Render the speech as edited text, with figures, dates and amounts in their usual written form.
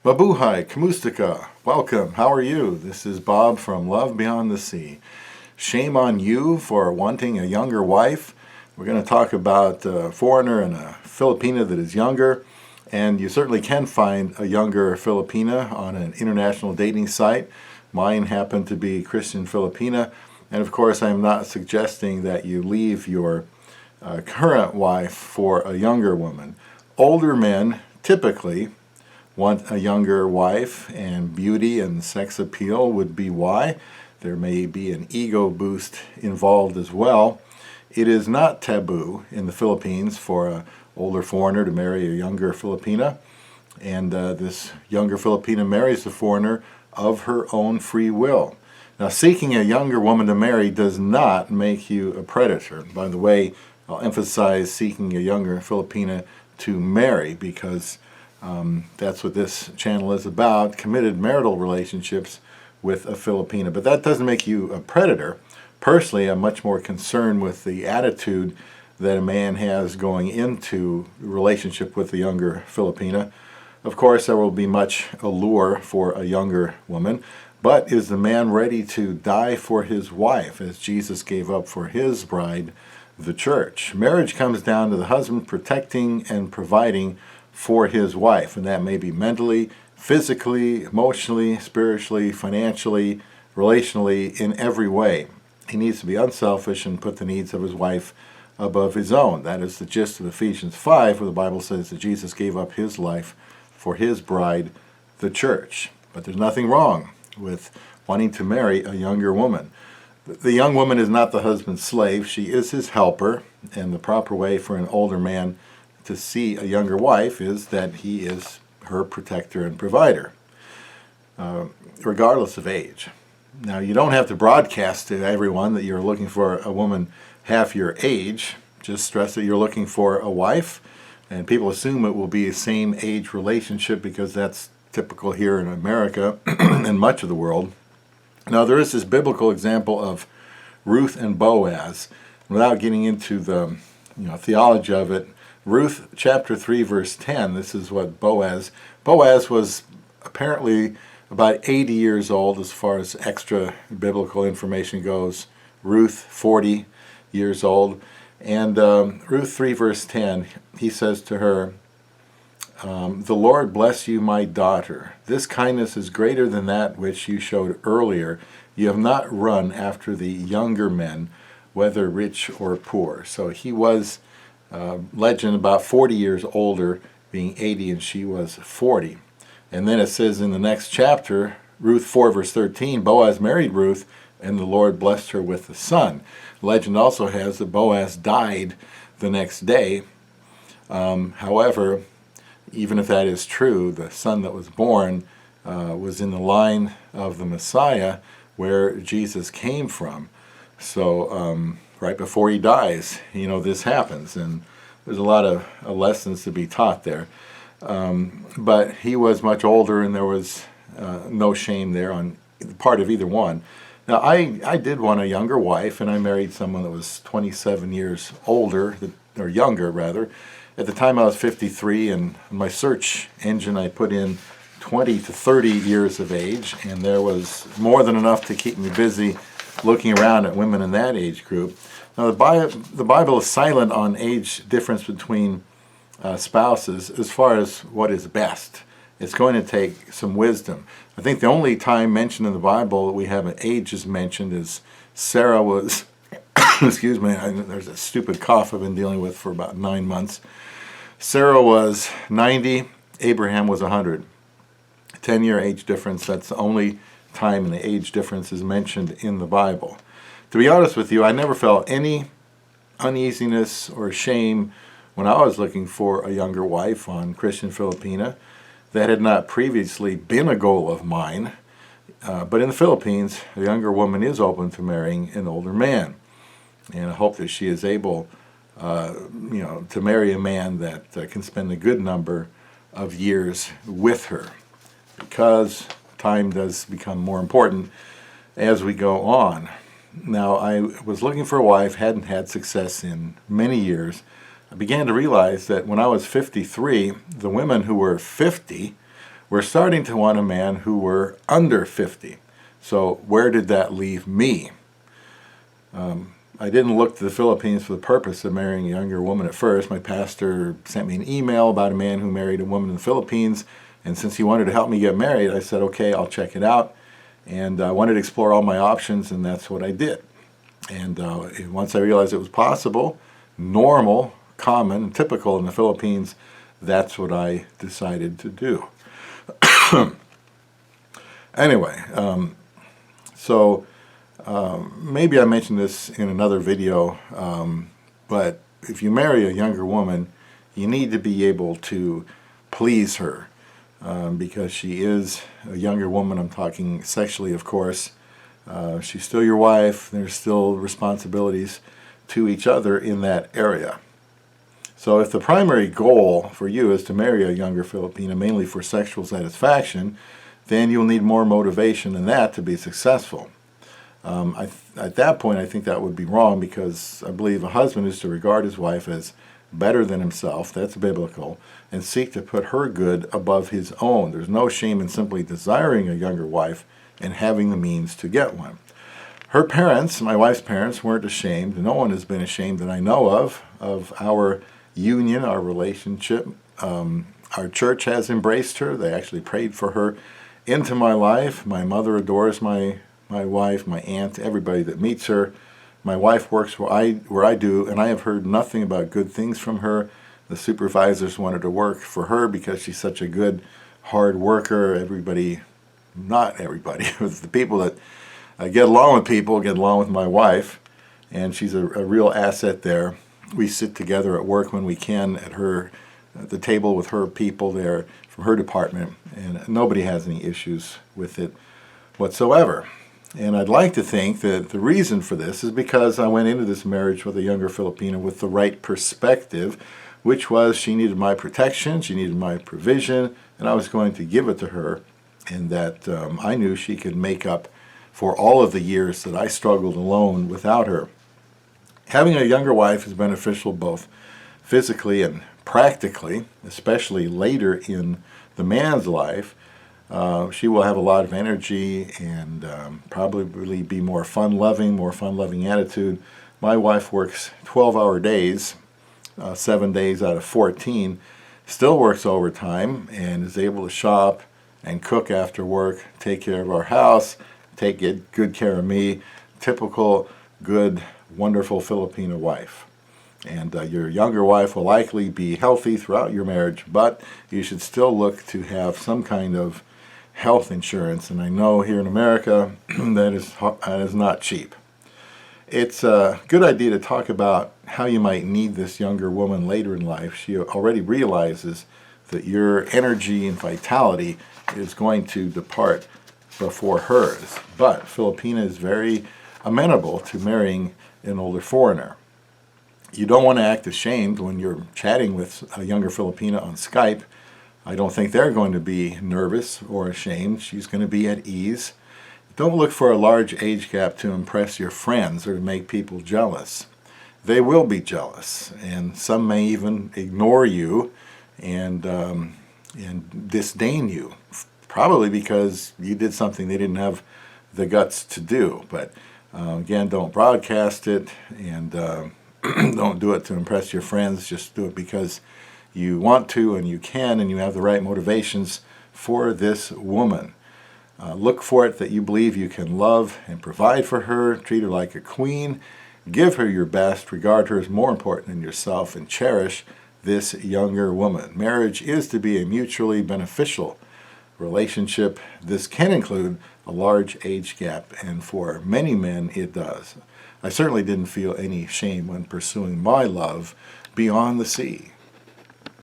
Mabuhay, Kamustika, welcome, how are you? This is Bob from Love Beyond the Sea. Shame on you for wanting a younger wife. We're going to talk about a foreigner and a Filipina that is younger, and you certainly can find a younger Filipina on an international dating site. Mine happened to be Christian Filipina, and of course I'm not suggesting that you leave your current wife for a younger woman. Older men typically want a younger wife, and beauty and sex appeal would be why. There may be an ego boost involved as well. It is not taboo in the Philippines for an older foreigner to marry a younger Filipina, and this younger Filipina marries the foreigner of her own free will. Now, seeking a younger woman to marry does not make you a predator. By the way, I'll emphasize seeking a younger Filipina to marry because that's what this channel is about, committed marital relationships with a Filipina. But that doesn't make you a predator. Personally, I'm much more concerned with the attitude that a man has going into a relationship with a younger Filipina. Of course, there will be much allure for a younger woman, but is the man ready to die for his wife as Jesus gave up for his bride, the church? Marriage comes down to the husband protecting and providing for his wife, and that may be mentally, physically, emotionally, spiritually, financially, relationally, in every way. He needs to be unselfish and put the needs of his wife above his own. That is the gist of Ephesians 5, where the Bible says that Jesus gave up his life for his bride, the church. But there's nothing wrong with wanting to marry a younger woman. The young woman is not the husband's slave. She is his helper, and the proper way for an older man to see a younger wife is that he is her protector and provider, regardless of age. Now, you don't have to broadcast to everyone that you're looking for a woman half your age. Just stress that you're looking for a wife, and people assume it will be a same age relationship because that's typical here in America and much of the world. Now, there is this biblical example of Ruth and Boaz. Without getting into the theology of it, Ruth chapter 3 verse 10, this is what Boaz was apparently about 80 years old as far as extra biblical information goes. Ruth 40 years old. And Ruth 3 verse 10, he says to her, "The Lord bless you, my daughter. This kindness is greater than that which you showed earlier. You have not run after the younger men, whether rich or poor." So he was legend about 40 years older, being 80 and she was 40. And then it says in the next chapter, Ruth 4 verse 13, Boaz married Ruth and the Lord blessed her with a son. Legend also has that Boaz died the next day. However, even if that is true, the son that was born was in the line of the Messiah where Jesus came from. So right before he dies, this happens, and there's a lot of lessons to be taught there. But he was much older, and there was no shame there on the part of either one. Now, I did want a younger wife, and I married someone that was 27 years older, or younger, rather. At the time, I was 53, and in my search engine, I put in 20 to 30 years of age, and there was more than enough to keep me busy looking around at women in that age group. Now, the Bible is silent on age difference between spouses as far as what is best. It's going to take some wisdom. I think the only time mentioned in the Bible that we have an age is mentioned is Sarah was, excuse me, there's a stupid cough I've been dealing with for about 9 months. Sarah was 90, Abraham was 100. 10-year age difference, that's the only time in the age difference is mentioned in the Bible. To be honest with you, I never felt any uneasiness or shame when I was looking for a younger wife on Christian Filipina. That had not previously been a goal of mine. But in the Philippines, a younger woman is open to marrying an older man. And I hope that she is able to marry a man that can spend a good number of years with her, because time does become more important as we go on. Now, I was looking for a wife, hadn't had success in many years. I began to realize that when I was 53, the women who were 50 were starting to want a man who were under 50. So where did that leave me? I didn't look to the Philippines for the purpose of marrying a younger woman at first. My pastor sent me an email about a man who married a woman in the Philippines, and since he wanted to help me get married, I said, okay, I'll check it out. And I wanted to explore all my options, and that's what I did. And once I realized it was possible, normal, common, and typical in the Philippines, that's what I decided to do. Anyway, maybe I mentioned this in another video, but if you marry a younger woman, you need to be able to please her, because she is a younger woman. I'm talking sexually, of course. She's still your wife. There's still responsibilities to each other in that area. So if the primary goal for you is to marry a younger Filipina mainly for sexual satisfaction, then you'll need more motivation than that to be successful. At that point, I think that would be wrong, because I believe a husband is to regard his wife as better than himself, that's biblical, and seek to put her good above his own. There's no shame in simply desiring a younger wife and having the means to get one. Her parents, my wife's parents, weren't ashamed. No one has been ashamed that I know of our union, our relationship. Our church has embraced her. They actually prayed for her into my life. My mother adores my wife, my aunt, everybody that meets her. My wife works where I do, and I have heard nothing but good things from her. The supervisors wanted to work for her because she's such a good, hard worker. Everybody, not everybody, but the people that get along with people get along with my wife, and she's a real asset there. We sit together at work when we can at the table with her people there from her department, and nobody has any issues with it whatsoever. And I'd like to think that the reason for this is because I went into this marriage with a younger Filipina with the right perspective, which was she needed my protection, she needed my provision, and I was going to give it to her, and that I knew she could make up for all of the years that I struggled alone without her. Having a younger wife is beneficial both physically and practically, especially later in the man's life. She will have a lot of energy and probably be more fun-loving attitude. My wife works 12-hour days, 7 days out of 14, still works overtime, and is able to shop and cook after work, take care of our house, take good care of me. Typical, good, wonderful Filipino wife. And your younger wife will likely be healthy throughout your marriage, but you should still look to have some kind of health insurance, and I know here in America that is not cheap. It's a good idea to talk about how you might need this younger woman later in life. She already realizes that your energy and vitality is going to depart before hers. But Filipina is very amenable to marrying an older foreigner. You don't want to act ashamed when you're chatting with a younger Filipina on Skype. I don't think they're going to be nervous or ashamed. She's going to be at ease. Don't look for a large age gap to impress your friends or to make people jealous. They will be jealous, and some may even ignore you and disdain you, probably because you did something they didn't have the guts to do. But again, don't broadcast it, and don't do it to impress your friends. Just do it because you want to and you can, and you have the right motivations for this woman. Look for it that you believe you can love and provide for her, treat her like a queen, give her your best, regard her as more important than yourself, and cherish this younger woman. Marriage is to be a mutually beneficial relationship. This can include a large age gap, and for many men it does. I certainly didn't feel any shame when pursuing my love beyond the sea.